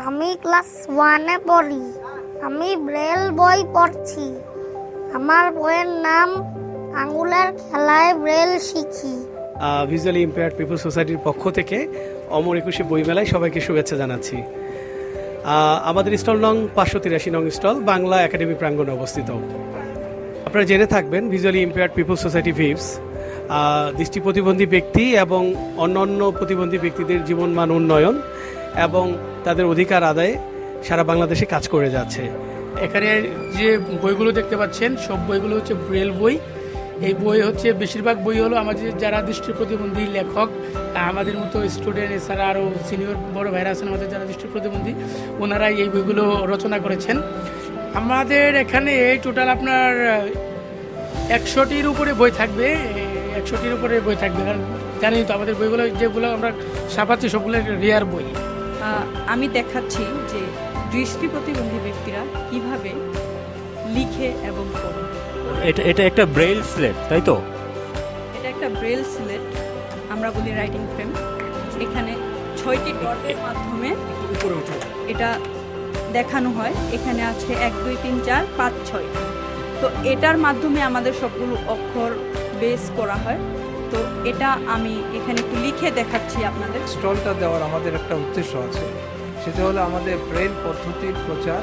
আমি ক্লাস 1-এ পড়ি। আমি ব্রেল বই পড়ছি। আমার বইয়ের নাম আঙ্গুলের খেলায় ব্রেল শিখি। ভিজুয়ালি ইম্পেয়ার্ড পিপল সোসাইটির পক্ষ থেকে অমর একুশে বইমেলায় সবাইকে শুভেচ্ছা জানাচ্ছি। আমাদের স্টল নং 583 নং স্টল বাংলা একাডেমি প্রাঙ্গণে অবস্থিত। আপনারা জেনে থাকবেন ভিজুয়ালি ইম্পেয়ার্ড পিপল সোসাইটি ভিপস দৃষ্টি প্রতিবন্ধী ব্যক্তি এবং অন্যান্য প্রতিবন্ধী ব্যক্তিদের জীবনমান উন্নয়ন এবং তাদের অধিকার আদায়ে সারা বাংলাদেশে কাজ করে যাচ্ছে। এখানে যে বইগুলো দেখতে পাচ্ছেন সব বইগুলো হচ্ছে ব্রেল বই। এই বই হচ্ছে বেশিরভাগ বই হলো আমাদের যারা দৃষ্টি প্রতিবন্ধী লেখক, আমাদের মতো স্টুডেন্ট, এছাড়া আরও সিনিয়র বড় ভাইরা আছেন আমাদের যারা দৃষ্টি প্রতিবন্ধী, ওনারাই এই বইগুলো রচনা করেছেন। আমাদের এখানে টোটাল আপনার 100টির উপরে বই থাকবে। 100টির উপরে বই থাকবে, কারণ জানি তো আমাদের বইগুলো যেগুলো আমরা ছাপাচ্ছি সবগুলো রেয়ার বই। আমি দেখাচ্ছি যে দৃষ্টি প্রতিবন্ধী ব্যক্তিরা কিভাবে লিখে এবং পড়ে। এটা একটা ব্রেইল স্লেট, তাই তো? এটা একটা ব্রেল স্লেট, আমরা বলি রাইটিং ফ্রেম। এখানে 6টি ডটের মাধ্যমে এটা দেখানো হয়। এখানে আছে 1 2 3 4 5 6। তো এটার মাধ্যমে আমাদের সবগুলো অক্ষর বেস করা হয়। তো এটা আমি এখানে একটু লিখে দেখাচ্ছি আপনাদের। স্টলটা দেওয়ার আমাদের একটা উদ্দেশ্য আছে, সেটা হলো আমাদের ব্রেইল পদ্ধতির প্রচার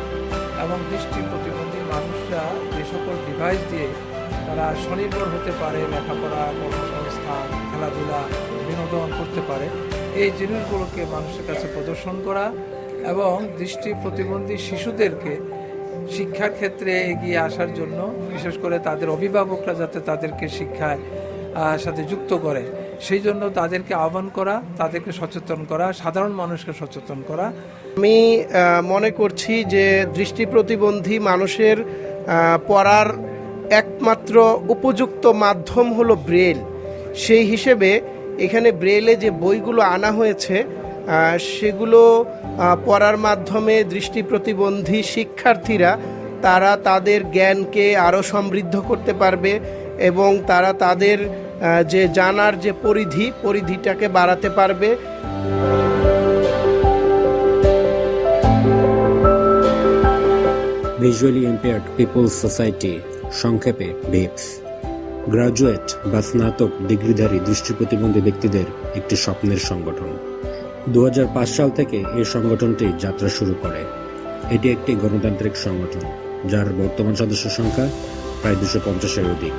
এবং দৃষ্টি প্রতিবন্ধী মানুষরা যে সকল ডিভাইস দিয়ে তারা স্বনির্ভর হতে পারে, লেখাপড়া, কর্মসংস্থান, খেলাধুলা, বিনোদন করতে পারে, এই জিনিসগুলোকে মানুষের কাছে প্রদর্শন করা এবং দৃষ্টি প্রতিবন্ধী শিশুদেরকে শিক্ষার ক্ষেত্রে এগিয়ে আসার জন্য, বিশেষ করে তাদের অভিভাবকরা যাতে তাদেরকে শিক্ষায় সাথে যুক্ত করে, সেই জন্য তাদেরকে আহ্বান করা, তাদেরকে সচেতন করা, সাধারণ মানুষকে সচেতন করা। আমি মনে করছি যে দৃষ্টি প্রতিবন্ধী মানুষের পড়ার একমাত্র উপযুক্ত মাধ্যম হলো ব্রেল। সেই হিসেবে এখানে ব্রেলে যে বইগুলো আনা হয়েছে সেগুলো পড়ার মাধ্যমে দৃষ্টি প্রতিবন্ধী শিক্ষার্থীরা তারা তাদের জ্ঞানকে আরও সমৃদ্ধ করতে পারবে এবং তারা তাদের যে জানার যে পরিধিটাকে বাড়াতে পারবে। ভিজুয়ালি ইম্পেয়ার্ড পিপল সোসাইটি, সংক্ষেপে ভিপস, গ্রাজুয়েট বা স্নাতক ডিগ্রিধারী দৃষ্টি প্রতিবন্ধী ব্যক্তিদের একটি স্বপ্নের সংগঠন। 2005 সাল থেকে এই সংগঠনটি যাত্রা শুরু করে। এটি একটি গণতান্ত্রিক সংগঠন যার বর্তমান সদস্য সংখ্যা প্রায় 250-এর অধিক।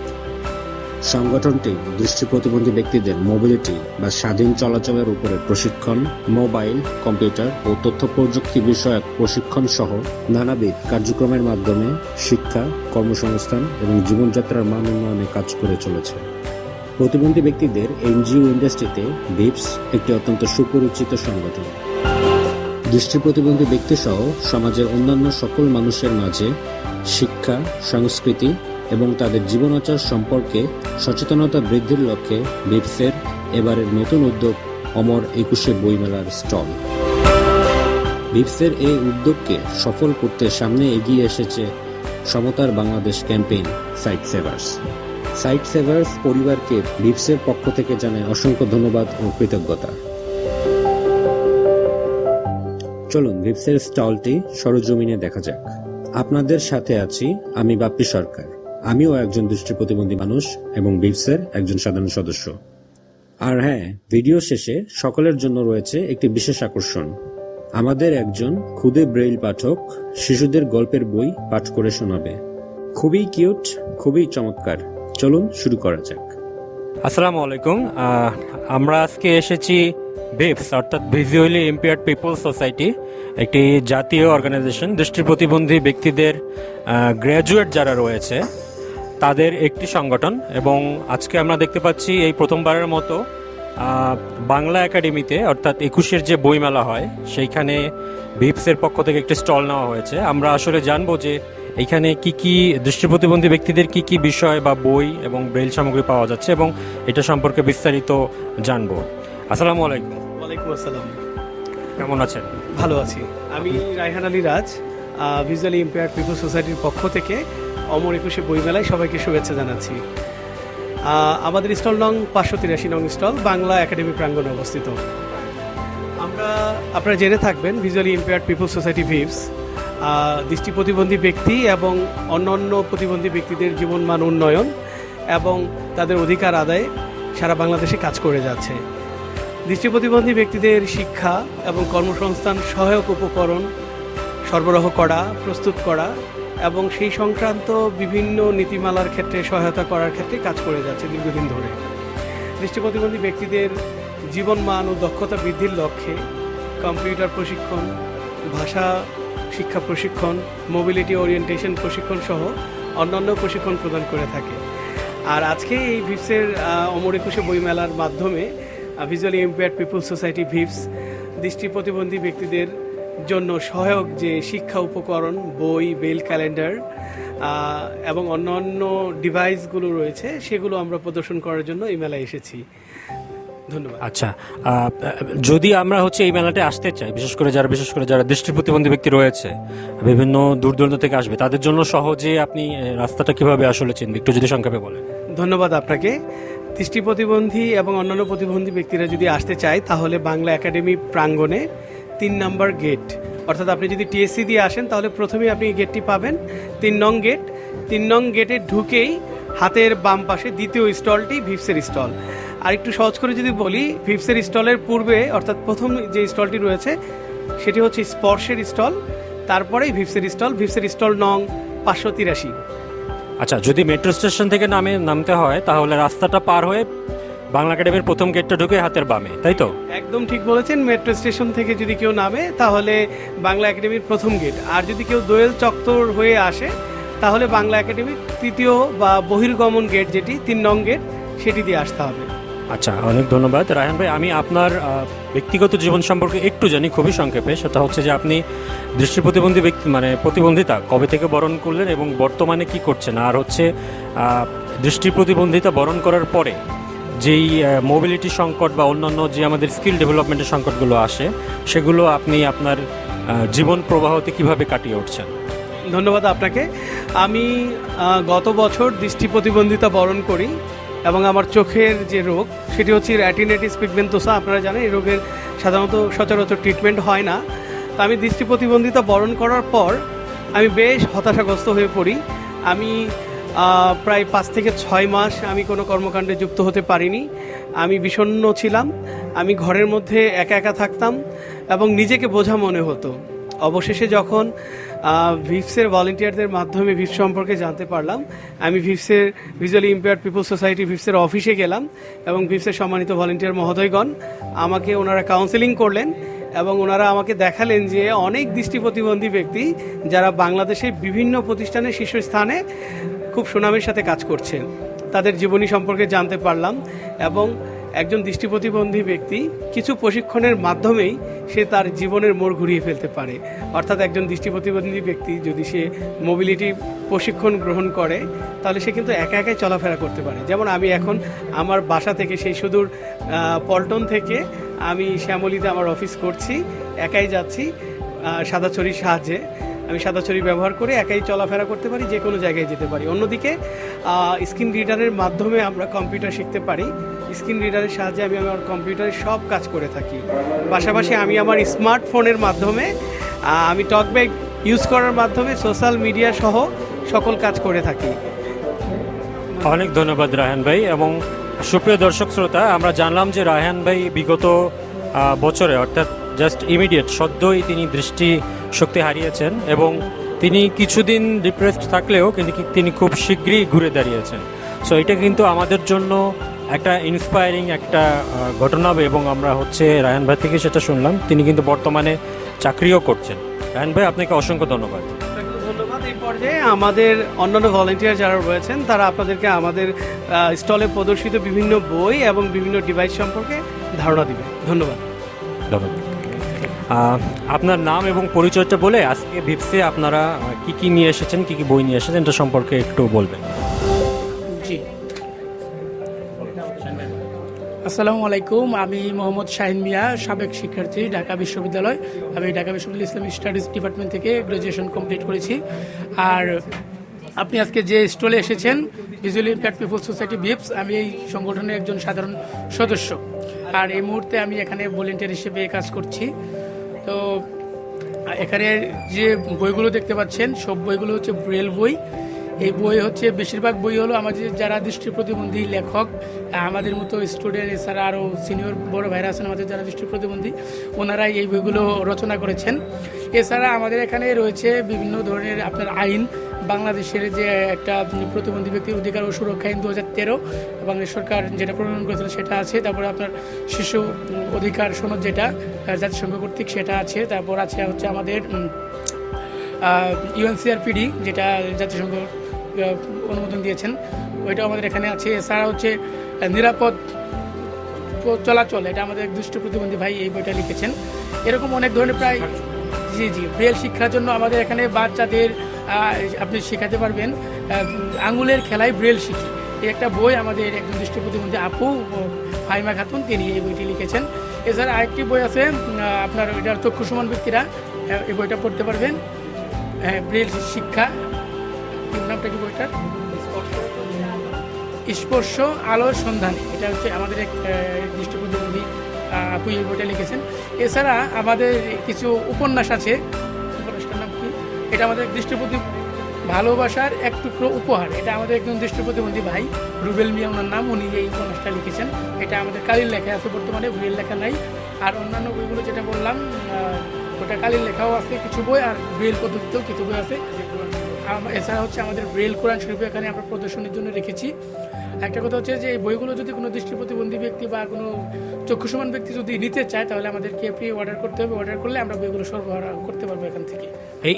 সংগঠনটি দৃষ্টি প্রতিবন্ধী ব্যক্তিদের মোবিলিটি বা স্বাধীন চলাচলের উপরে প্রশিক্ষণ, মোবাইল, কম্পিউটার ও তথ্য প্রযুক্তি বিষয়ক প্রশিক্ষণ সহ নানাবিধ কার্যক্রমের মাধ্যমে শিক্ষা, কর্মসংস্থান এবং জীবনযাত্রার মান উন্নয়নে কাজ করে চলেছে। প্রতিবন্ধী ব্যক্তিদের এনজিও ইন্ডাস্ট্রিতে ভিপস একটি অত্যন্ত সুপরিচিত সংগঠন। দৃষ্টি প্রতিবন্ধী ব্যক্তি সহ সমাজের অন্যান্য সকল মানুষের মাঝে শিক্ষা, সংস্কৃতি এবং তাদের জীবনাচার সম্পর্কে সচেতনতা বৃদ্ধির লক্ষ্যে ভিপসের এবারের নতুন উদ্যোগ অমর একুশে বইমেলার স্টল। ভিপসের এই উদ্যোগকে সফল করতে সামনে এগিয়ে এসেছে সমতার Bangladesh campaign Sightsavers. Sightsavers পরিবারকে ভিপসের পক্ষ থেকে জানায় অসংখ্য ধন্যবাদ ও কৃতজ্ঞতা। চলুন ভিপসের স্টলটি সরজমিনে দেখা যাক। আপনাদের সাথে আছি আমি বাপ্পি সরকার। আমিও একজন দৃষ্টি প্রতিবন্ধী মানুষ এবং ভিপসের একজন সাধারণ সদস্য। আর হ্যাঁ, ভিডিও শেষে সকলের জন্য রয়েছে একটি বিশেষ আকর্ষণ। আমাদের একজন খুদে ব্রেইল পাঠক শিশুদের গল্পের বই পাঠ করে শোনাবে। খুবই কিউট, খুবই চমৎকার। চলুন শুরু করা যাক। আসসালামু আলাইকুম। আমরা আজকে এসেছি ভিপস অর্থাৎ ভিজুয়ালি ইম্পেয়ার্ড পিপল সোসাইটি, একটি জাতীয় অর্গানাইজেশন, দৃষ্টি প্রতিবন্ধী ব্যক্তিদের গ্র্যাজুয়েট যারা রয়েছে তাদের একটি সংগঠন। এবং আজকে আমরা দেখতে পাচ্ছি এই প্রথমবারের মতো বাংলা একাডেমিতে অর্থাৎ 21-এর যে বইমেলা হয় সেইখানে ভিপসের পক্ষ থেকে একটি স্টল নেওয়া হয়েছে। আমরা আসলে জানবো যে এইখানে কি কি দৃষ্টি প্রতিবন্ধী ব্যক্তিদের কি কি বিষয় বা বই এবং ব্রেইল সামগ্রী পাওয়া যাচ্ছে এবং এটা সম্পর্কে বিস্তারিত জানবো। আসসালামু আলাইকুম। ওয়ালাইকুম আসসালাম। কেমন আছেন? ভালো আছি। আমি রায়হান আলী রাজ, ভিজুয়ালি ইম্পেয়ার্ড পিপল সোসাইটির পক্ষ থেকে অমর একুশে বইমেলায় সবাইকে শুভেচ্ছা জানাচ্ছি। আমাদের স্টল নং 583 নং স্টল বাংলা একাডেমি প্রাঙ্গণে অবস্থিত। আমরা আপনারা জেনে থাকবেন ভিজুয়ালি ইম্পেয়ার্ড পিপল সোসাইটি ভিভস দৃষ্টি প্রতিবন্ধী ব্যক্তি এবং অন্যান্য প্রতিবন্ধী ব্যক্তিদের জীবনমান উন্নয়ন এবং তাদের অধিকার আদায়ে সারা বাংলাদেশে কাজ করে যাচ্ছে। দৃষ্টি প্রতিবন্ধী ব্যক্তিদের শিক্ষা এবং কর্মসংস্থান সহায়ক উপকরণ সরবরাহ করা, প্রস্তুত করা এবং সেই সংক্রান্ত বিভিন্ন নীতিমালার ক্ষেত্রে সহায়তা করার ক্ষেত্রে কাজ করে যাচ্ছে দীর্ঘদিন ধরে। দৃষ্টি প্রতিবন্ধী ব্যক্তিদের জীবনমান ও দক্ষতা বৃদ্ধির লক্ষ্যে কম্পিউটার প্রশিক্ষণ, ভাষা শিক্ষা প্রশিক্ষণ, মোবিলিটি ওরিয়েন্টেশন প্রশিক্ষণ সহ অন্যান্য প্রশিক্ষণ প্রদান করে থাকে। আর আজকে এই ভিভসের অমর একুশে বইমেলার মাধ্যমে ভিজুয়ালি ইম্পেয়ার্ড পিপল সোসাইটি ভিভস দৃষ্টি প্রতিবন্ধী ব্যক্তিদের জন্য সহায়ক যে শিক্ষা উপকরণ, বই, বেল, ক্যালেন্ডার এবং অন্যান্য ডিভাইসগুলো রয়েছে সেগুলো আমরা প্রদর্শন করার জন্য এই মেলায় এসেছি। ধন্যবাদ। আচ্ছা, যদি আমরা এই মেলাতে আসতে চাই, বিশেষ করে যারা দৃষ্টি প্রতিবন্ধী ব্যক্তি রয়েছে, বিভিন্ন দূর দূরান্ত থেকে আসবে, তাদের জন্য সহজে আপনি রাস্তাটা কিভাবে আসলে চিনবে, একটু যদি সংক্ষেপে বলেন। ধন্যবাদ আপনাকে। দৃষ্টি প্রতিবন্ধী এবং অন্যান্য প্রতিবন্ধী ব্যক্তিরা যদি আসতে চায় তাহলে বাংলা একাডেমি প্রাঙ্গণে 3 নম্বর গেট, অর্থাৎ আপনি যদি টিএসসি দিয়ে আসেন তাহলে প্রথমেই আপনি এই গেটটি পাবেন, 3 নং গেট। 3 নং গেটে ঢুকেই হাতের বাম পাশে দ্বিতীয় স্টলটি ভিভসের স্টল। আর একটু সহজ করে যদি বলি, ভিভসের স্টলের পূর্বে অর্থাৎ প্রথম যে স্টলটি রয়েছে সেটি হচ্ছে স্পর্শের স্টল, তারপরেই ভিভসের স্টল, ভিভসের স্টল নং 583। আচ্ছা, যদি মেট্রো স্টেশন থেকে নামতে হয় তাহলে রাস্তাটা পার হয়ে বাংলা একাডেমির প্রথম গেটটা ঢুকে হাতের বামে, তাই তো? একদম ঠিক বলেছেন। মেট্রো স্টেশন থেকে যদি কেউ নামে তাহলে বাংলা একাডেমির প্রথম গেট, আর যদি কেউ দোয়েল চত্বর হয়ে আসে তাহলে বাংলা একাডেমির তৃতীয় বা বহির্গমন গেট, যেটি 3 নং গেট, সেটি দিয়ে আসতে হবে। আচ্ছা, অনেক ধন্যবাদ রায়হান ভাই। আমি আপনার ব্যক্তিগত জীবন সম্পর্কে একটু জানি, খুবই সংক্ষেপে। সেটা হচ্ছে যে আপনি দৃষ্টি প্রতিবন্ধী ব্যক্তি প্রতিবন্ধিতা কবে থেকে বরণ করলেন এবং বর্তমানে কি করছেন, আর দৃষ্টি প্রতিবন্ধিতা বরণ করার পরে যেই মোবিলিটি সংকট বা অন্যান্য যে আমাদের স্কিল ডেভেলপমেন্টের সংকটগুলো আসে সেগুলো আপনি আপনার জীবন প্রবাহতে কিভাবে কাটিয়ে উঠছেন। ধন্যবাদ আপনাকে। আমি গত বছর দৃষ্টি প্রতিবন্ধিতা বরণ করি এবং আমার চোখের যে রোগ সেটি হচ্ছে রেটিনাইটিস পিগমেন্টোসা। আপনারা জানেন এই রোগের সাধারণত সচরাচর ট্রিটমেন্ট হয় না। তো আমি দৃষ্টি প্রতিবন্ধিতা বরণ করার পর আমি বেশ হতাশাগ্রস্ত হয়ে পড়ি। আমি প্রায় 5 থেকে 6 মাস আমি কোনো কর্মকাণ্ডে যুক্ত হতে পারিনি। আমি বিষণ্ণ ছিলাম, আমি ঘরের মধ্যে একা একা থাকতাম এবং নিজেকে বোঝা মনে হতো। অবশেষে যখন ভিভসের ভলেন্টিয়ারদের মাধ্যমে ভিভস সম্পর্কে জানতে পারলাম, আমি ভিভসের ভিজুয়ালি ইম্পেয়ার্ড পিপল সোসাইটি ভিভসের অফিসে গেলাম এবং ভিভসের সম্মানিত ভলেন্টিয়ার মহোদয়গণ আমাকে ওনারা কাউন্সেলিং করলেন এবং ওনারা আমাকে দেখালেন যে অনেক দৃষ্টি প্রতিবন্ধী ব্যক্তি যারা বাংলাদেশের বিভিন্ন প্রতিষ্ঠানের শীর্ষস্থানে খুব সুনামের সাথে কাজ করছে, তাদের জীবনী সম্পর্কে জানতে পারলাম এবং একজন দৃষ্টি প্রতিবন্ধী ব্যক্তি কিছু প্রশিক্ষণের মাধ্যমেই সে তার জীবনের মোড় ঘুরিয়ে ফেলতে পারে। অর্থাৎ একজন দৃষ্টি প্রতিবন্ধী ব্যক্তি যদি সে মোবিলিটি প্রশিক্ষণ গ্রহণ করে তাহলে সে কিন্তু একা একাই চলাফেরা করতে পারে। যেমন আমি এখন আমার বাসা থেকে সেই সুদূর পল্টন থেকে আমি শ্যামলীতে আমার অফিস করছি, একাই যাচ্ছি সাদা ছড়ির সাহায্যে। আমি সাদা ছড়ি ব্যবহার করে একাই চলাফেরা করতে পারি, যে কোনো জায়গায় যেতে পারি। অন্যদিকে স্ক্রিন রিডারের মাধ্যমে আমরা কম্পিউটার শিখতে পারি। স্ক্রিন রিডারের সাহায্যে আমি আমার কম্পিউটারে সব কাজ করে থাকি। পাশাপাশি আমি আমার স্মার্টফোনের মাধ্যমে আমি টকব্যাগ ইউজ করার মাধ্যমে সোশ্যাল মিডিয়া সহ সকল কাজ করে থাকি। অনেক ধন্যবাদ রায়হান ভাই। এবং সুপ্রিয় দর্শক শ্রোতা, আমরা জানলাম যে রায়হান ভাই বিগত বছরে অর্থাৎ জাস্ট ইমিডিয়েট সদ্যই তিনি দৃষ্টি শক্তি হারিয়েছেন এবং তিনি কিছুদিন ডিপ্রেসড থাকলেও কিন্তু তিনি খুব শীঘ্রই ঘুরে দাঁড়িয়েছেন। সো এটা কিন্তু আমাদের জন্য একটা ইন্সপায়ারিং একটা ঘটনা এবং আমরা রায়হান ভাই থেকে সেটা শুনলাম। তিনি কিন্তু বর্তমানে চাকরিও করছেন। রায়হান ভাই, আপনাকে অসংখ্য ধন্যবাদ। ধন্যবাদ। এই পর্যায়ে আমাদের অন্যান্য ভলেন্টিয়ার যারা রয়েছেন তারা আপনাদেরকে আমাদের স্টলে প্রদর্শিত বিভিন্ন বই এবং বিভিন্ন ডিভাইস সম্পর্কে ধারণা দিবে। ধন্যবাদ। ধন্যবাদ। আপনার নাম এবং পরিচয়টা বলে আজকে ভিভসে আপনারা কি কি নিয়ে এসেছেন, কি কি বই নিয়ে এসেছেন এটা সম্পর্কে একটু বলবেন। জি, আসসালামু আলাইকুম। আমি মোহাম্মদ শাহিন মিয়া, সাবেক শিক্ষার্থী, ঢাকা বিশ্ববিদ্যালয়। আমি ঢাকা বিশ্ববিদ্যালয় ইসলামিক স্টাডিজ ডিপার্টমেন্ট থেকে গ্র্যাজুয়েশন কমপ্লিট করেছি। আর আপনি আজকে যে স্টলে এসেছেন ভিজুয়ালি ইম্পেয়ার্ড পিপল সোসাইটি ভিভস, আমি এই সংগঠনের একজন সাধারণ সদস্য। আর এই মুহূর্তে আমি এখানে ভলেন্টিয়ার হিসেবে কাজ করছি। তো এখানে যে বইগুলো দেখতে পাচ্ছেন সব বইগুলো হচ্ছে ব্রেল বই। এই বই হচ্ছে বেশিরভাগ বই হলো আমাদের যারা দৃষ্টি প্রতিবন্ধী লেখক, আমাদের মতো স্টুডেন্ট, এছাড়া আরও সিনিয়র বড় ভাইরা আছেন আমাদের যারা দৃষ্টি প্রতিবন্ধী, ওনারাই এই বইগুলো রচনা করেছেন। এছাড়া আমাদের এখানে রয়েছে বিভিন্ন ধরনের আপনার আইন, বাংলাদেশের যে একটা প্রতিবন্ধী ব্যক্তির অধিকার ও সুরক্ষা আইন 2013 বাংলাদেশ সরকার যেটা প্রণয়ন করেছিল সেটা আছে। তারপরে আপনার শিশু অধিকার সনদ যেটা জাতিসংঘ কর্তৃক সেটা আছে। তারপর আছে হচ্ছে আমাদের UNCRPD যেটা জাতিসংঘ অনুমোদন দিয়েছেন, ওইটাও আমাদের এখানে আছে। এছাড়া হচ্ছে নিরাপদ চলাচল, এটা আমাদের এক দৃষ্টি প্রতিবন্ধী ভাই এই বইটা লিখেছেন। এরকম অনেক ধরনের প্রায় জি ব্রেল শিক্ষার জন্য আমাদের এখানে বাচ্চাদের আপনি শেখাতে পারবেন আঙুলের খেলায় ব্রেল শিখি, এই একটা বই আমাদের একজন দৃষ্টি প্রতিবন্ধী আপু ফাইমা খাতুন তিনি এই বইটি লিখেছেন। এছাড়া আরেকটি বই আছে আপনার ওইটার চক্ষু সমান ব্যক্তিরা এই বইটা পড়তে পারবেন, ব্রেল শিক্ষা, নামটা কি বইটার, স্পর্শ আলোর সন্ধান, এটা হচ্ছে আমাদের এক দৃষ্টি প্রতিবন্ধী আপু এই বইটা লিখেছেন। এছাড়া আমাদের কিছু উপন্যাস আছে, উপন্যাসটার নাম কি, এটা আমাদের দৃষ্টি ভালোবাসার এক টুকরো উপহার, এটা আমাদের একজন দৃষ্টি প্রতিবন্ধী ভাই রুবেল মিয়া ওনার নাম, উনি এই উপন্যাসটা লিখেছেন। এটা আমাদের কালির লেখা আছে, বর্তমানে ব্রেল লেখা নাই। আর অন্যান্য বইগুলো যেটা বললাম ওটা কালির লেখাও আছে কিছু বই, আর ব্রেল পদ্ধতিতেও কিছু বই আছে। এছাড়া হচ্ছে আমাদের ব্রেল কোরআন শরীফ এখানে আমরা প্রদর্শনীর জন্য রেখেছি। একটা কথা হচ্ছে যে এই বইগুলো যদি কোনো দৃষ্টি প্রতিবন্ধী ব্যক্তি বা কোনো চক্ষু সমান ব্যক্তি যদি নিতে চায় তাহলে আমাদেরকে প্রি অর্ডার করতে হবে, অর্ডার করলে আমরা বইগুলো সরবরাহ করতে পারবো এখান থেকে।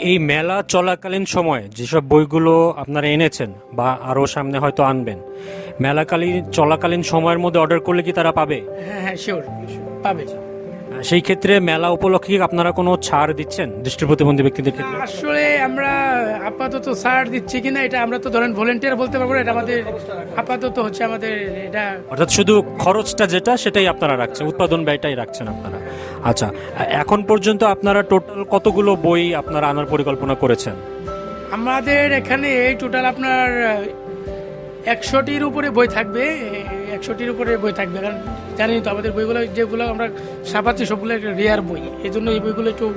এই মেলা চলাকালীন সময়ে যেসব বইগুলো আপনারা এনেছেন বা আরও সামনে হয়তো আনবেন, চলাকালীন সময়ের মধ্যে অর্ডার করলে কি তারা পাবে? হ্যাঁ শিওর পাবে। সেই ক্ষেত্রে মেলা উপলক্ষে কি আপনারা কোনো ছাড় দিচ্ছেন দৃষ্টি প্রতিবন্ধী ব্যক্তিদের ক্ষেত্রে? আসলে আমরা আপাতত ছাড় দিচ্ছি কিনা এটা আমরা তো ধরেন ভলেন্টিয়ার বলতে পারবো না, এটা আমাদের আপাতত হচ্ছে আমাদের এটা, অর্থাৎ শুধু খরচটা যেটা সেটাই আপনারা রাখছেন, উৎপাদন ব্যয়টাই রাখছেন আপনারা। আচ্ছা, এখন পর্যন্ত আপনারা টোটাল কতগুলো বই আপনারা আনার পরিকল্পনা করেছেন? আমাদের এখানে এই টোটাল আপনার 100টির উপরে বই থাকবে, 100টির উপরে বই থাকবে। কারণ জানি তো আমাদের বইগুলো যেগুলো আমরা ছাপাচ্ছি সবগুলো রেয়ার বই, এই জন্য এই বইগুলো একটু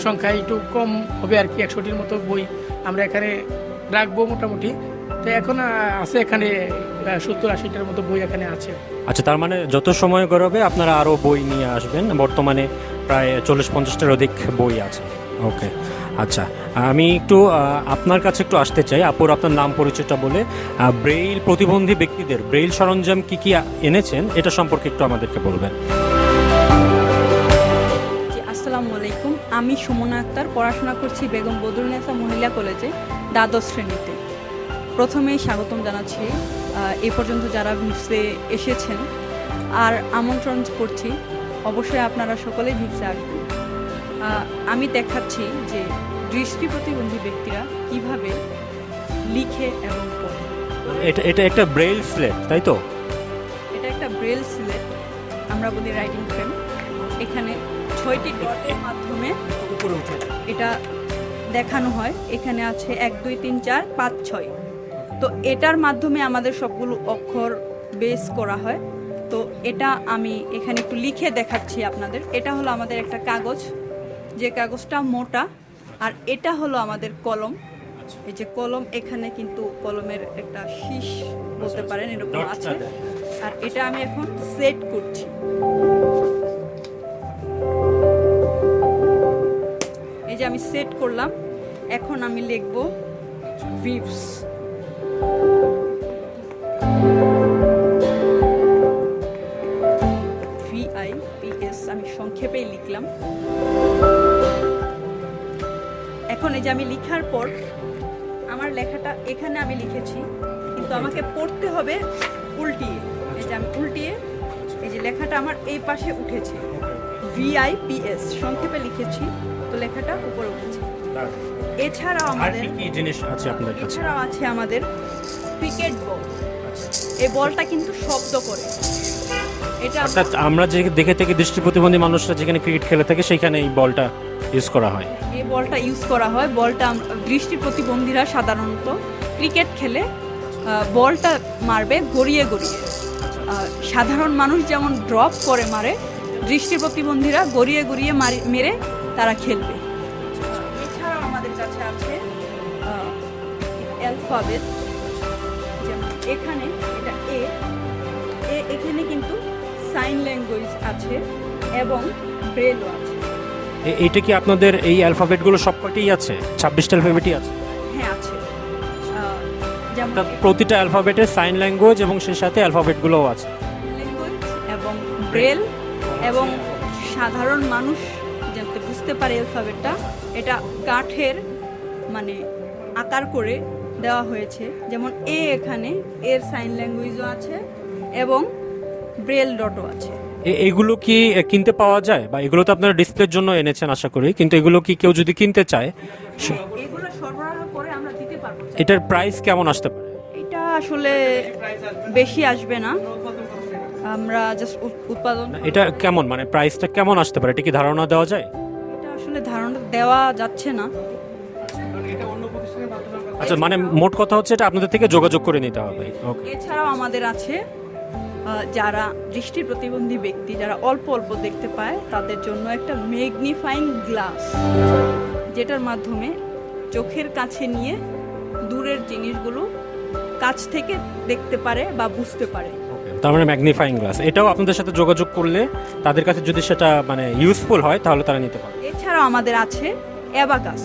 সংখ্যায় একটু কম হবে আর কি। 100টির মতো বই আমরা এখানে রাখবো মোটামুটি। তো এখন আছে এখানে 70-80টার মতো বই এখানে আছে। আচ্ছা, তার মানে যত সময় গড়াবে আপনারা আরও বই নিয়ে আসবেন। বর্তমানে প্রায় 40-50টার অধিক বই আছে। ওকে, আচ্ছা, আমি একটু আপনার কাছে একটু আসতে চাই। আপুর আপনার নাম পরিচয়টা বলে ব্রেইল প্রতিবন্ধী ব্যক্তিদের ব্রেইল সরঞ্জাম কি কি এনেছেন এটা সম্পর্কে একটু আমাদেরকে বলবেন। আসসালামু আলাইকুম, আমি সুমনা আক্তার, পড়াশোনা করছি বেগম বদরুন্নেসা মহিলা কলেজে দ্বাদশ শ্রেণীতে। প্রথমেই স্বাগতম জানাচ্ছি এ পর্যন্ত যারা ভিপসে এসেছেন, আর আমন্ত্রণ করছি অবশ্যই আপনারা সকলেই ভিপসে আসবেন। আমি দেখাচ্ছি যে দৃষ্টি প্রতিবন্ধী ব্যক্তিরা কিভাবে লিখে এবং পড়ে। এটা একটা ব্রেইল স্লেট, তাই তো? এটা একটা ব্রেল স্লেট, আমরা বলি রাইটিং ফ্রেম। এখানে 6টি ডটের মাধ্যমে এটা দেখানো হয়। এখানে আছে 1 2 3 4 5 6। তো এটার মাধ্যমে আমাদের সবগুলো অক্ষর বেস করা হয়। তো এটা আমি এখানে একটু লিখে দেখাচ্ছি আপনাদের। এটা হলো আমাদের একটা কাগজ, যে কাগজটা মোটা, আর এটা হলো আমাদের কলম। এই যে কলম, এখানে কিন্তু কলমের একটা শীষ বলতে পারেন এরকম আছে। আর এটা আমি এখন সেট করছি। এই যে আমি সেট করলাম, এখন আমি লিখবো ভিপস। VIPS আমি সংক্ষেপেই লিখলাম। এখন এই যে আমি লিখার পর আমার লেখাটা এখানে আমি লিখেছি, কিন্তু আমাকে পড়তে হবে উল্টিয়ে। এই যে আমি উল্টিয়ে, এই যে লেখাটা আমার এই পাশে উঠেছে, VIPS সংক্ষেপে লিখেছি, তো লেখাটা উপরে উঠেছে। এছাড়াও আমাদের কি জিনিস আছে আপনাদের কাছে? এছাড়াও আছে আমাদের ক্রিকেট বল। এই বলটা কিন্তু শব্দ করে। এটা অর্থাৎ আমরা যে দেখে থেকে দৃষ্টি প্রতিবন্ধী মানুষরা যেখানে ক্রিকেট খেলে থাকে সেখানে এই বলটা ইউজ করা হয়। এই বলটা ইউজ করা হয়। বলটা দৃষ্টি প্রতিবন্ধীরা সাধারণত ক্রিকেট খেলে বলটা মারবে গড়িয়ে গড়িয়ে। সাধারণ মানুষ যেমন ড্রপ করে মারে, দৃষ্টি প্রতিবন্ধীরা গড়িয়ে গড়িয়ে মেরে তারা খেলবে। এছাড়াও আমাদের কাছে আছে অ্যালফাবেট, যেমন এখানে এটা এ, এখানে কিন্তু সাইন ল্যাঙ্গুয়েজ আছে এবং ব্রেলও আছে। এইটা কি আপনাদের এই অ্যালফাবেটগুলো সবকটিই আছে? 26টা অ্যালফাবেটই আছে? হ্যাঁ আছে, যেমন অর্থাৎ প্রতিটা অ্যালফাবেটের সাইন ল্যাঙ্গুয়েজ এবং সেই সাথে অ্যালফাবেটগুলোও আছে। ল্যাঙ্গুয়েজ এবং ব্রেল এবং সাধারণ মানুষ যাতে বুঝতে পারে অ্যালফাবেটটা, এটা কাঠের মানে আকার করে দেওয়া হয়েছে। যেমন এ, এখানে এর সাইন ল্যাঙ্গুয়েজও আছে এবং ব্রেল ডটও আছে। এগুলো কি কিনতে পাওয়া যায়, বা এগুলো তো আপনারা ডিসপ্লের জন্য এনেছেন আশা করি, কিন্তু এগুলো কি কেউ যদি কিনতে চায় এগুলো সরবরাহ করে আমরা দিতে পারবো। এটার প্রাইস কেমন আসতে পারে? এটা আসলে বেশি আসবে না, আমরা জাস্ট উৎপাদন। এটা কেমন, মানে প্রাইসটা কেমন আসতে পারে, এটা কি ধারণা দেওয়া যায়? এটা আসলে ধারণা দেওয়া যাচ্ছে না। আচ্ছা, মানে মোট কথা হচ্ছে এটা আপনাদের থেকে যোগাযোগ করে নিতে হবে। ওকে। এছাড়াও আমাদের আছে যারা দৃষ্টি প্রতিবন্ধী ব্যক্তি, যারা অল্প অল্প দেখতে পায়, তাদের জন্য একটা ম্যাগনিফাইং গ্লাস, যেটার মাধ্যমে চোখের কাছে নিয়ে দূরের জিনিসগুলো কাছ থেকে দেখতে পারে বা বুঝতে পারে। তার মানে ম্যাগনিফাইং গ্লাস, এটাও আপনাদের সাথে যোগাযোগ করলে তাদের কাছে যদি সেটা মানে ইউজফুল হয় তাহলে তারা নিতে পারে। এছাড়াও আমাদের আছে অ্যাবাকাস,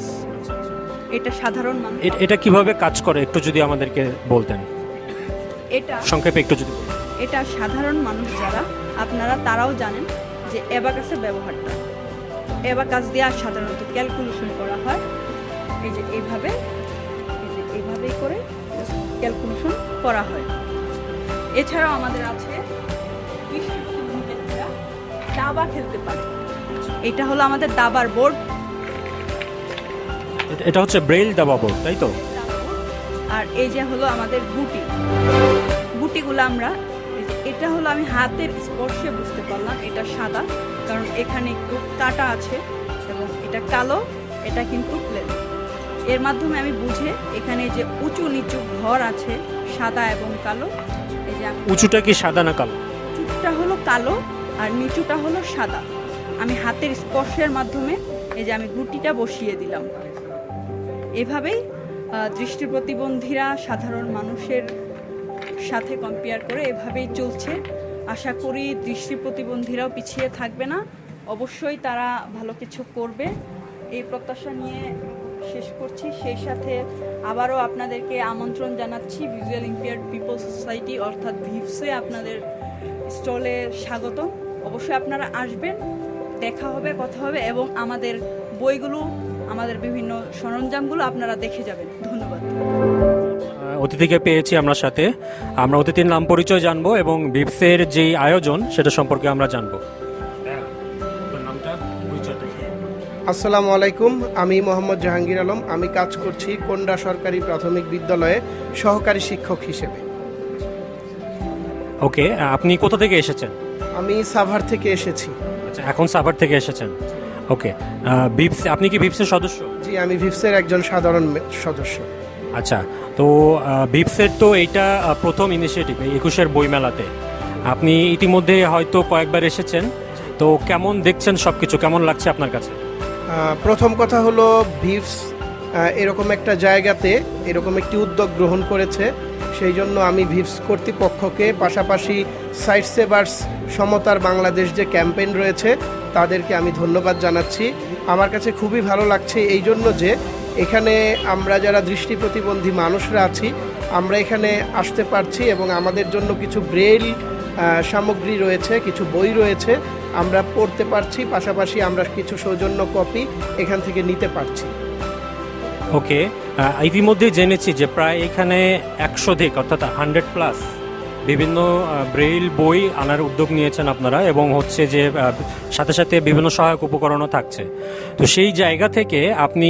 এটা সাধারণ মানুষ। এটা কিভাবে কাজ করে একটু যদি আমাদেরকে বলতেন এটা সংক্ষেপে একটু যদি। এটা সাধারণ মানুষ যারা আপনারা তারাও জানেন যে অ্যাবাকাসের ব্যবহারটা। অ্যাবাকাস দিয়ে সাধারণত ক্যালকুলেশন করা হয়, এই যে এইভাবেই করে ক্যালকুলেশন করা হয়। এছাড়াও আমাদের আছে দাবা খেলতে পারে, এটা হলো আমাদের দাবার বোর্ড। এটা হচ্ছে ব্রেইল দাবা বোর্ড, তাই তো? আর এই যে হলো আমাদের গুটিগুলো আমরা, এটা হলো আমি হাতের স্পর্শে বুঝতে পারলাম এটা সাদা, কারণ এখানে একটু কাটা আছে এবং এটা কালো, এটা কিন্তু প্লেন। এর মাধ্যমে আমি বুঝে এখানে যে উঁচু নিচু ঘর আছে সাদা এবং কালো, এই যে উঁচুটা কি সাদা না কালো? উঁচুটা হলো কালো আর নিচুটা হলো সাদা। আমি হাতের স্পর্শের মাধ্যমে এই যে আমি গুটিটা বসিয়ে দিলাম। এভাবেই দৃষ্টি প্রতিবন্ধীরা সাধারণ মানুষের সাথে কম্পেয়ার করে এভাবেই চলছে। আশা করি দৃষ্টি প্রতিবন্ধীরাও পিছিয়ে থাকবে না, অবশ্যই তারা ভালো কিছু করবে, এই প্রত্যাশা নিয়ে শেষ করছি। সেই সাথে আবারও আপনাদেরকে আমন্ত্রণ জানাচ্ছি ভিজুয়াল ইম্পেয়ার্ড পিপল সোসাইটি অর্থাৎ ভিভসে আপনাদের স্টলে স্বাগত। অবশ্যই আপনারা আসবেন, দেখা হবে, কথা হবে এবং আমাদের বইগুলো, আমাদের বিভিন্ন সরঞ্জামগুলো আপনারা দেখে যাবেন। ধন্যবাদ। অতিথিকে পেয়েছি আমরা সাথে, আমরা অতিথির নাম পরিচয় জানবো এবং ভিভসের যে আয়োজন সেটা সম্পর্কে আমরা জানবো। আসসালামু আলাইকুম, আমি মোহাম্মদ জাহাঙ্গীর আলম। আমি কাজ করছি কোন্ডা সরকারি প্রাথমিক বিদ্যালয়ে সহকারী শিক্ষক হিসেবে। ওকে, আপনি কোথা থেকে এসেছেন? আমি সাভার থেকে এসেছি। আচ্ছা, এখন সাভার থেকে এসেছেন। ওকে, ভিভস, আপনি কি ভিভসের সদস্য? জি, আমি ভিভসের একজন সাধারণ সদস্য। আচ্ছা, তো ভিভসের তো এইটা প্রথম ইনিশিয়েটিভ এই 21-এর বইমেলাতে। আপনি ইতিমধ্যে হয়তো কয়েকবার এসেছেন, তো কেমন দেখছেন সবকিছু, কেমন লাগছে আপনার কাছে? প্রথম কথা হলো ভিভস এরকম একটা জায়গাতে এরকম একটি উদ্যোগ গ্রহণ করেছে, সেই জন্য আমি ভিভস কর্তৃপক্ষকে, পাশাপাশি সাইট সেভার্স সমতার বাংলাদেশ যে ক্যাম্পেইন রয়েছে তাদেরকে আমি ধন্যবাদ জানাচ্ছি। আমার কাছে খুবই ভালো লাগছে এই জন্য যে এখানে আমরা যারা দৃষ্টি প্রতিবন্ধী মানুষরা আছি আমরা এখানে আসতে পারছি এবং আমাদের জন্য কিছু ব্রেইল সামগ্রী রয়েছে, কিছু বই রয়েছে, আমরা পড়তে পারছি, পাশাপাশি আমরা কিছু সৌজন্য কপি এখান থেকে নিতে পারছি। ওকে, ইতিমধ্যে জেনেছি যে প্রায় এখানে 100 অর্থাৎ 100+ বিভিন্ন ব্রেইল বই আনার উদ্যোগ নিয়েছেন আপনারা, এবং হচ্ছে যে সাথে সাথে বিভিন্ন সহায়ক উপকরণও থাকছে। তো সেই জায়গা থেকে আপনি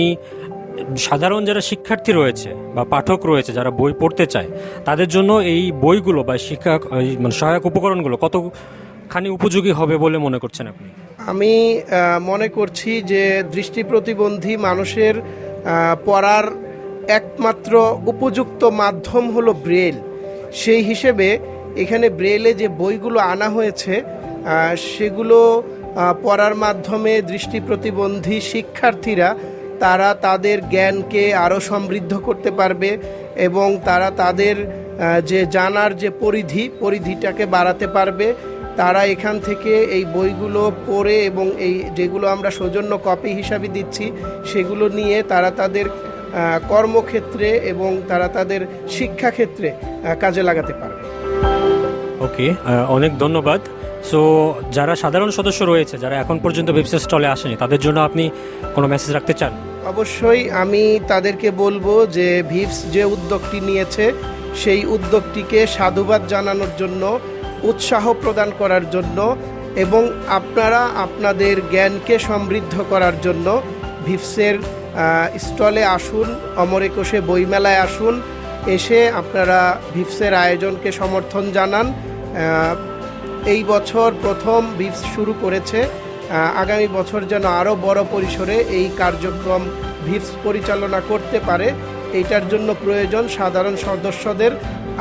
সাধারণ যারা শিক্ষার্থী রয়েছে বা পাঠক রয়েছে যারা বই পড়তে চায় তাদের জন্য এই বইগুলো বা মানে সহায়ক উপকরণগুলো কতখানি উপযোগী হবে বলে মনে করছেন আপনি? আমি মনে করছি যে দৃষ্টি প্রতিবন্ধী মানুষের পড়ার একমাত্র উপযুক্ত মাধ্যম হলো ব্রেল। সেই হিসেবে এখানে ব্রেলে যে বইগুলো আনা হয়েছে সেগুলো পড়ার মাধ্যমে দৃষ্টি প্রতিবন্ধী শিক্ষার্থীরা তারা তাদের জ্ঞানকে আরও সমৃদ্ধ করতে পারবে এবং তারা তাদের যে জানার যে পরিধিটাকে বাড়াতে পারবে। তারা এখান থেকে এই বইগুলো পড়ে এবং এই যেগুলো আমরা সৌজন্য কপি হিসাবে দিচ্ছি সেগুলো নিয়ে তারা তাদের কর্মক্ষেত্রে এবং তারা তাদের শিক্ষাক্ষেত্রে কাজে লাগাতে পারবে। ওকে, অনেক ধন্যবাদ। সো যারা সাধারণ সদস্য রয়েছে, যারা এখন পর্যন্ত ভিপসের স্টলে আসেনি, তাদের জন্য আপনি কোনো মেসেজ রাখতে চান? অবশ্যই আমি তাদেরকে বলবো যে ভিপস যে উদ্যোগটি নিয়েছে সেই উদ্যোগটিকে সাধুবাদ জানানোর জন্য, উৎসাহ প্রদান করার জন্য এবং আপনারা আপনাদের জ্ঞানকে সমৃদ্ধ করার জন্য ভিপসের স্টলে আসুন, অমর একুশে বইমেলায় আসুন। এসে আপনারা ভিপসের আয়োজনকে সমর্থন জানান। এই বছর প্রথম ভিপস শুরু করেছে, আগামী বছর যেন আরও বড় পরিসরে এই কার্যক্রম ভিপস পরিচালনা করতে পারে। এইটার জন্য প্রয়োজন সাধারণ সদস্যদের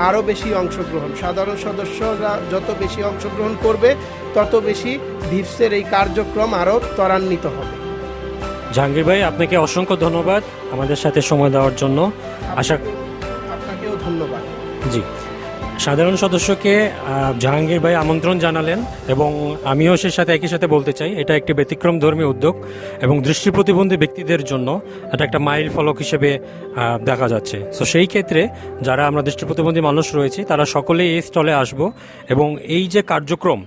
আরও বেশি অংশগ্রহণ। সাধারণ সদস্যরা যত বেশি অংশগ্রহণ করবে তত বেশি ভিপসের এই কার্যক্রম আরও ত্বরান্বিত হবে। জাহাঙ্গীর ভাই, আপনাকে অসংখ্য ধন্যবাদ আমাদের সাথে সময় দেওয়ার জন্য। আপনাকেও ধন্যবাদ। জি, সাধারণ সদস্যকে জাহাঙ্গীর ভাই আমন্ত্রণ জানালেন এবং আমিও সে সাথে একই সাথে বলতে চাই, এটা একটি ব্যতিক্রম ধর্মী উদ্যোগ এবং দৃষ্টি প্রতিবন্ধী ব্যক্তিদের জন্য এটা একটা মাইল ফলক হিসেবে দেখা যাচ্ছে। সো সেই ক্ষেত্রে যারা আমরা দৃষ্টি প্রতিবন্ধী মানুষ রয়েছি তারা সকলেই এই স্টলে আসব এবং এই যে কার্যক্রম,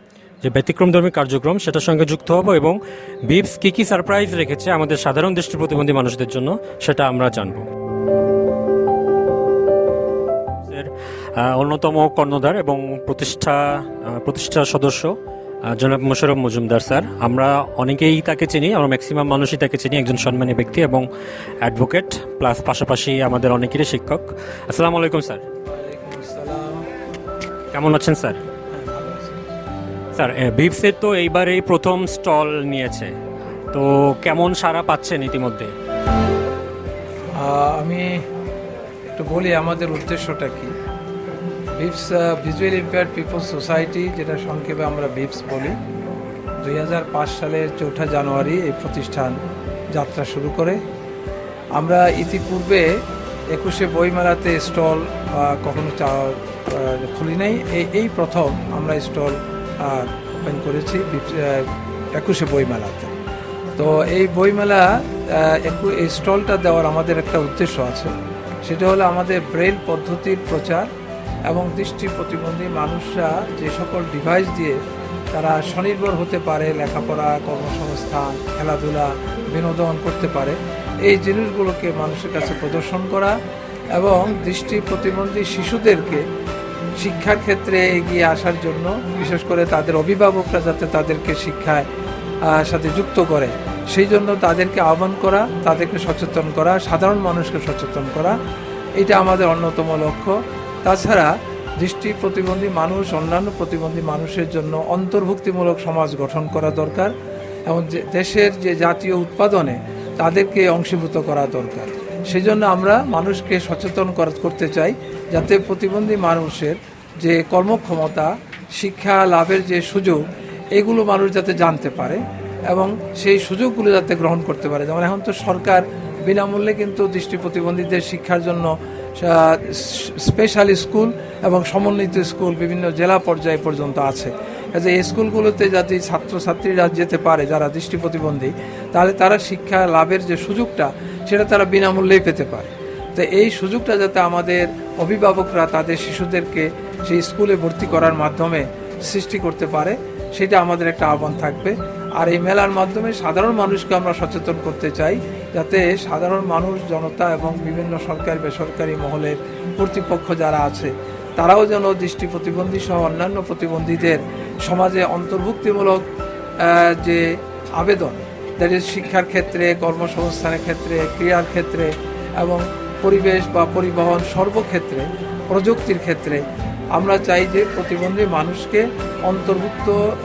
যে ব্যতিক্রমধর্মী কার্যক্রম, সেটার সঙ্গে যুক্ত হব এবং ভিপস কী কী সারপ্রাইজ রেখেছে আমাদের সাধারণ দৃষ্টি প্রতিবন্ধী মানুষদের জন্য সেটা আমরা জানব। অন্যতম কর্ণধার এবং প্রতিষ্ঠা সদস্য জনাব মোশাররফ মজুমদার স্যার, আমরা অনেকেই তাকে চিনি, আমরা ম্যাক্সিমাম মানুষই তাকে চিনি, একজন সম্মানী ব্যক্তি এবং অ্যাডভোকেট, প্লাস পাশাপাশি আমাদের অনেকেরই শিক্ষক। আসসালামু আলাইকুম স্যার। কেমন আছেন স্যার? স্যার, ভিপসের তো এইবার এই প্রথম স্টল নিয়েছে, তো কেমন সাড়া পাচ্ছেন ইতিমধ্যে? আমি একটু বলি আমাদের উদ্দেশ্যটা কি। ভিপস ভিজুয়াল ইম্পেয়ার্ড পিপলস সোসাইটি, যেটা সংক্ষেপে আমরা ভিপস বলি, 2005 সালের 4 জানুয়ারি এই প্রতিষ্ঠান যাত্রা শুরু করে। আমরা ইতিপূর্বে 21শে বইমেলাতে স্টল কখনো খুলি নাই, এই প্রথম আমরা স্টল ওপেন করেছি 21শে বইমেলাতে। তো এই বইমেলা এই স্টলটা দেওয়ার আমাদের একটা উদ্দেশ্য আছে, সেটা হলো আমাদের ব্রেইল পদ্ধতির প্রচার এবং দৃষ্টি প্রতিবন্ধী মানুষরা যে সকল ডিভাইস দিয়ে তারা স্বনির্ভর হতে পারে, লেখাপড়া, কর্মসংস্থান, খেলাধুলা, বিনোদন করতে পারে, এই জিনিসগুলোকে মানুষের কাছে প্রদর্শন করা এবং দৃষ্টি প্রতিবন্ধী শিশুদেরকে শিক্ষার ক্ষেত্রে এগিয়ে আসার জন্য, বিশেষ করে তাদের অভিভাবকরা যাতে তাদেরকে শিক্ষায় সাথে যুক্ত করে, সেই জন্য তাদেরকে আহ্বান করা, তাদেরকে সচেতন করা, সাধারণ মানুষকে সচেতন করা, এটা আমাদের অন্যতম লক্ষ্য। তাছাড়া দৃষ্টি প্রতিবন্ধী মানুষ অন্যান্য প্রতিবন্ধী মানুষের জন্য অন্তর্ভুক্তিমূলক সমাজ গঠন করা দরকার এবং দেশের যে জাতীয় উৎপাদনে তাদেরকে অংশীভূত করা দরকার। সেই জন্য আমরা মানুষকে সচেতন করতে চাই, যাতে প্রতিবন্ধী মানুষের যে কর্মক্ষমতা, শিক্ষা লাভের যে সুযোগ, এগুলো মানুষ যাতে জানতে পারে এবং সেই সুযোগগুলো যাতে গ্রহণ করতে পারে। যেমন এখন তো সরকার বিনামূল্যে কিন্তু দৃষ্টি প্রতিবন্ধীদের শিক্ষার জন্য স্পেশাল স্কুল এবং সমন্বিত স্কুল বিভিন্ন জেলা পর্যায়ে পর্যন্ত আছে। কাজে এই স্কুলগুলোতে যাতে ছাত্রছাত্রীরা যেতে পারে যারা দৃষ্টি প্রতিবন্ধী, তাহলে তারা শিক্ষা লাভের যে সুযোগটা সেটা তারা বিনামূল্যেই পেতে পারে। তো এই সুযোগটা যাতে আমাদের অভিভাবকরা তাদের শিশুদেরকে সেই স্কুলে ভর্তি করার মাধ্যমে সৃষ্টি করতে পারে, সেটা আমাদের একটা আহ্বান থাকবে। আর এই মেলার মাধ্যমে সাধারণ মানুষকে আমরা সচেতন করতে চাই, যাতে সাধারণ মানুষ, জনতা এবং বিভিন্ন সরকারি বেসরকারি মহলের কর্তৃপক্ষ যারা আছে তারাও যেন দৃষ্টি প্রতিবন্ধী সহ অন্যান্য প্রতিবন্ধীদের সমাজে অন্তর্ভুক্তিমূলক যে আবেদন, দ্যাট ইজ শিক্ষার ক্ষেত্রে, কর্মসংস্থানের ক্ষেত্রে, ক্রীড়ার ক্ষেত্রে এবং পরিবেশ বা পরিবহন সর্বক্ষেত্রে, প্রযুক্তির ক্ষেত্রে আমরা চাই যে প্রতিবন্ধী মানুষকে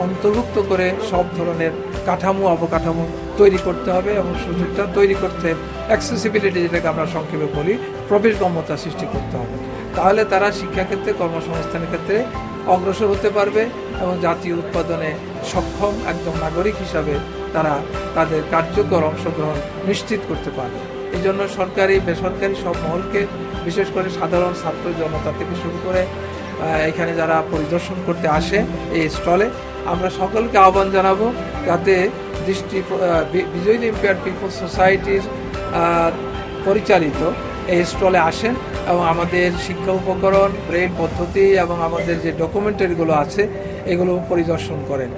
অন্তর্ভুক্ত করে সব ধরনের কাঠামো, অবকাঠামো তৈরি করতে হবে এবং সুযোগটা তৈরি করতে, অ্যাক্সেসিবিলিটি যেটাকে আমরা সংক্ষেপে বলি, প্রবেশগম্যতা সৃষ্টি করতে হবে। তাহলে তারা শিক্ষাক্ষেত্রে, কর্মসংস্থানের ক্ষেত্রে অগ্রসর হতে পারবে এবং জাতীয় উৎপাদনে সক্ষম একজন নাগরিক হিসাবে তারা তাদের কার্যকর অংশগ্রহণ নিশ্চিত করতে পারবে। এই জন্য সরকারি বেসরকারি সব মহলকে, বিশেষ করে সাধারণ ছাত্র জনতা থেকে শুরু করে এখানে যারা পরিদর্শন করতে আসে এই স্টলে, আমরা সকলকে আহ্বান জানাবো যাতে ভিজুয়ালি ইম্পেয়ার্ড পিপল সোসাইটির পরিচালিত এই স্টলে আসেন এবং আমাদের শিক্ষা উপকরণ, ব্রেল পদ্ধতি এবং আমাদের যে ডকুমেন্টারিগুলো আছে এগুলো পরিদর্শন করেন।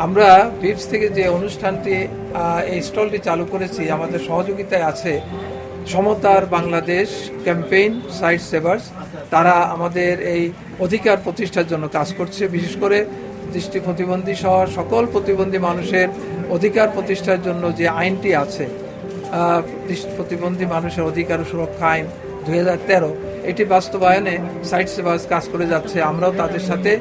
আমরা ভিপস থেকে যে অনুষ্ঠানটি এই স্টলটি চালু করেছি, আমাদের সহযোগিতায় আছে সমতার বাংলাদেশ ক্যাম্পেইন সাইট সেভার্স। তারা আমাদের এই অধিকার প্রতিষ্ঠার জন্য কাজ করছে, বিশেষ করে দৃষ্টি প্রতিবন্ধী সহ সকল প্রতিবন্ধী মানুষের অধিকার প্রতিষ্ঠার জন্য যে আইনটি আছে, দৃষ্টি প্রতিবন্ধী মানুষের অধিকার ও সুরক্ষা আইন 2013, এটি বাস্তবায়নে সাইট সেভার্স কাজ করে যাচ্ছে। আমরাও তাদের সাথে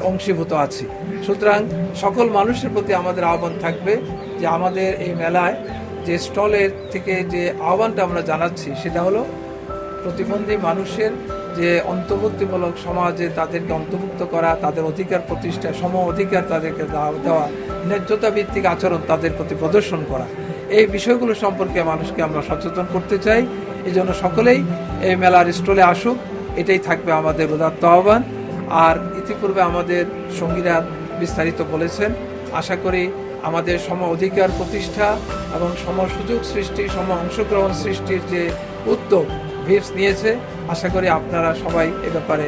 অংশীভূত আছি। সুতরাং সকল মানুষের প্রতি আমাদের আহ্বান থাকবে যে আমাদের এই মেলায় যে স্টলের থেকে যে আহ্বানটা আমরা জানাচ্ছি সেটা হলো প্রতিবন্ধী মানুষের যে অন্তর্ভুক্তিমূলক সমাজে তাদেরকে অন্তর্ভুক্ত করা, তাদের অধিকার প্রতিষ্ঠা, সম অধিকার তাদেরকে দেওয়া, ন্যায্যতা ভিত্তিক আচরণ তাদের প্রতি প্রদর্শন করা, এই বিষয়গুলো সম্পর্কে মানুষকে আমরা সচেতন করতে চাই। এই জন্য সকলেই এই মেলার স্টলে আসুক, এটাই থাকবে আমাদের উদাত্ত আহ্বান। আর ইতিপূর্বে আমাদের সঙ্গীরা বিস্তারিত বলেছেন, আশা করি আমাদের সম অধিকার প্রতিষ্ঠা এবং সম সুযোগ সৃষ্টি, সম অংশগ্রহণ সৃষ্টির যে উদ্যোগ ভিপস নিয়েছে, আশা করি আপনারা সবাই এ ব্যাপারে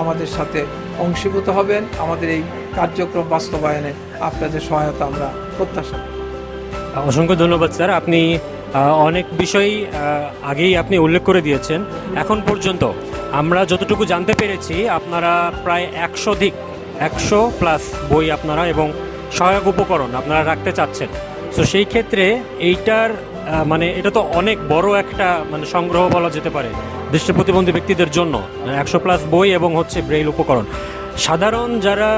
আমাদের সাথে অংশীভূত হবেন। আমাদের এই কার্যক্রম বাস্তবায়নে আপনাদের সহায়তা আমরা প্রত্যাশা করি। অসংখ্য ধন্যবাদ স্যার। আপনি অনেক বিষয়ই আগেই আপনি উল্লেখ করে দিয়েছেন। এখন পর্যন্ত আমরা যতটুকু জানতে পেরেছি আপনারা প্রায় 100+ বই আপনারা এবং সহায়ক উপকরণ আপনারা রাখতে চাচ্ছেন। তো সেই ক্ষেত্রে এইটার মানে এটা তো অনেক বড় একটা মানে সংগ্রহ বলা যেতে পারে দৃষ্টি প্রতিবন্ধী ব্যক্তিদের জন্য। 100+ বই এবং হচ্ছে ব্রেইল উপকরণ। সাধারণ যারা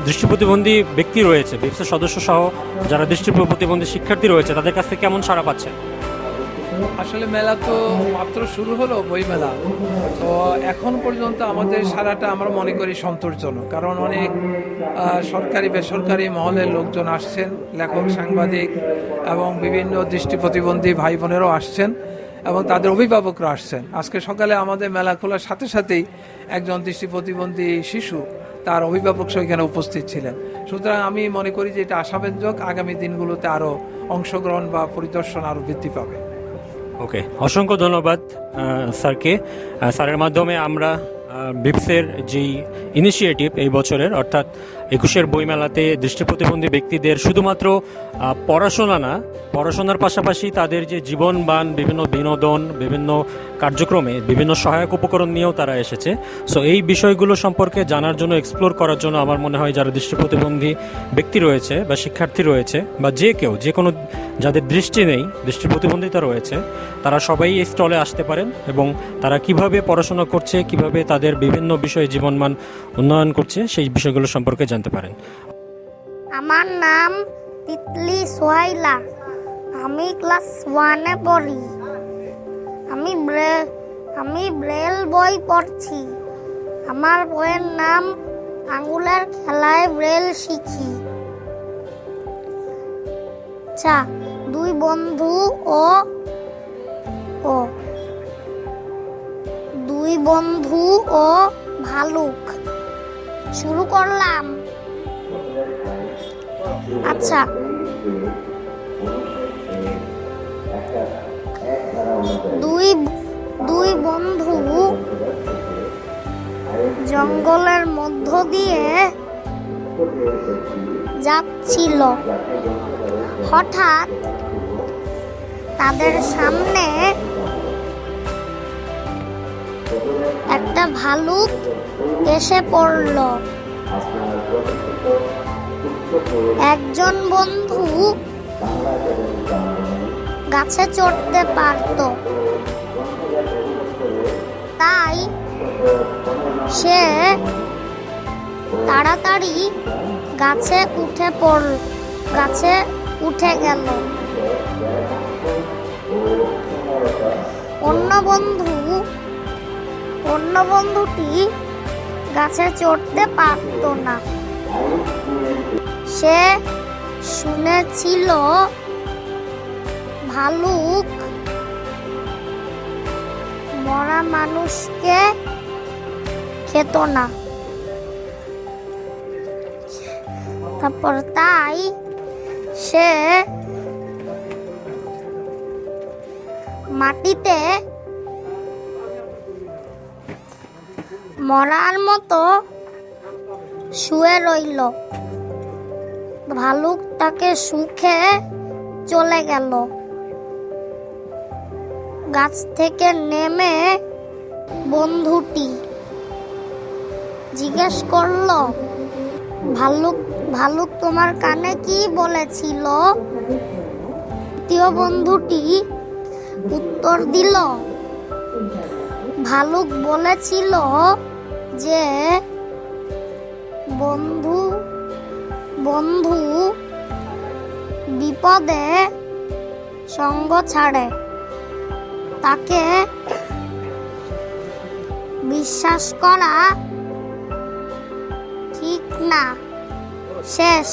দৃষ্টি প্রতিবন্ধী ব্যক্তি রয়েছে, ভিপসের সদস্য সহ যারা দৃষ্টি প্রতিবন্ধী শিক্ষার্থী রয়েছে, তাদের কাছ থেকে কেমন সাড়া পাচ্ছেন? আসলে মেলা তো মাত্র শুরু হলো, বই মেলা তো এখন পর্যন্ত আমাদের সারাটা আমরা মনে করি সন্তোষজনক। কারণ অনেক সরকারি বেসরকারি মহলের লোকজন আসছেন, লেখক, সাংবাদিক এবং বিভিন্ন দৃষ্টি প্রতিবন্ধী ভাই বোনেরাও আসছেন এবং তাদের অভিভাবকরা আসছেন। আজকে সকালে আমাদের মেলা খোলার সাথে সাথেই একজন দৃষ্টি প্রতিবন্ধী শিশু, তার অভিভাবক সেখানে উপস্থিত ছিলেন। সুতরাং আমি মনে করি যে এটা আশাব্যঞ্জক, আগামী দিনগুলোতে আরও অংশগ্রহণ বা পরিদর্শন আরও বৃদ্ধি পাবে। ওকে, অসংখ্য ধন্যবাদ স্যারকে। স্যারের মাধ্যমে আমরা ভিপসের যেই ইনিশিয়েটিভ এই বছরের অর্থাৎ 21 বইমেলাতে দৃষ্টি প্রতিবন্ধী ব্যক্তিদের শুধুমাত্র পড়াশোনা না, পড়াশোনার পাশাপাশি তাদের যে জীবনবান বিভিন্ন বিনোদন, বিভিন্ন কার্যক্রমে বিভিন্ন সহায়ক উপকরণ নিয়েও তারা এসেছে। সো এই বিষয়গুলো সম্পর্কে জানার জন্য, এক্সপ্লোর করার জন্য আমার মনে হয় যারা দৃষ্টি প্রতিবন্ধী ব্যক্তি রয়েছে বা শিক্ষার্থী রয়েছে বা যে কোনো যাদের দৃষ্টি নেই, দৃষ্টি প্রতিবন্ধিতা রয়েছে, তারা সবাই এই স্টলে আসতে পারেন এবং তারা কিভাবে পড়াশোনা করছে, কিভাবে তাদের বিভিন্ন বিষয়ে জীবনমান উন্নয়ন করছে সেই বিষয়গুলো সম্পর্কে জানতে পারেন। আমার নাম তিতলি সোহাইলা, আমি ক্লাস 1-এ পড়ি। আমি ব্রেল বই পড়ছি। আমার বইয়ের নাম আঙ্গুলের খেলায় ব্রেল শিখি। আচ্ছা, দুই বন্ধু ও ভালুক। শুরু করলাম। আচ্ছা, দুই বন্ধু জঙ্গলের মধ্য দিয়ে যাচ্ছিল। হঠাৎ তাদের সামনে একটা ভালুক এসে পড়ল। একজন বন্ধু গাছে চড়তে পারত, তাই সে তাড়াতাড়ি গাছে উঠে গেল। অন্য বন্ধুটি গাছে চড়তে পারত না, সে শুনেছিল ভালুক মরা মানুষকে খেত না। তারপর তাই সে মাটিতে মরার মতো শুয়ে রইল। ভালুক তাকে সুখে চলে গেল। গাছ থেকে নেমে বন্ধুটি জিজ্ঞেস করলো, ভালুক ভালুক তোমার কানে কি বলেছিল? তৃতীয় বন্ধুটি উত্তর দিল, ভালুক বলেছিল যে বন্ধু বন্ধু বিপদে সঙ্গ ছাড়ে, তাকে বিশ্বাস করা ঠিক না। শেষ।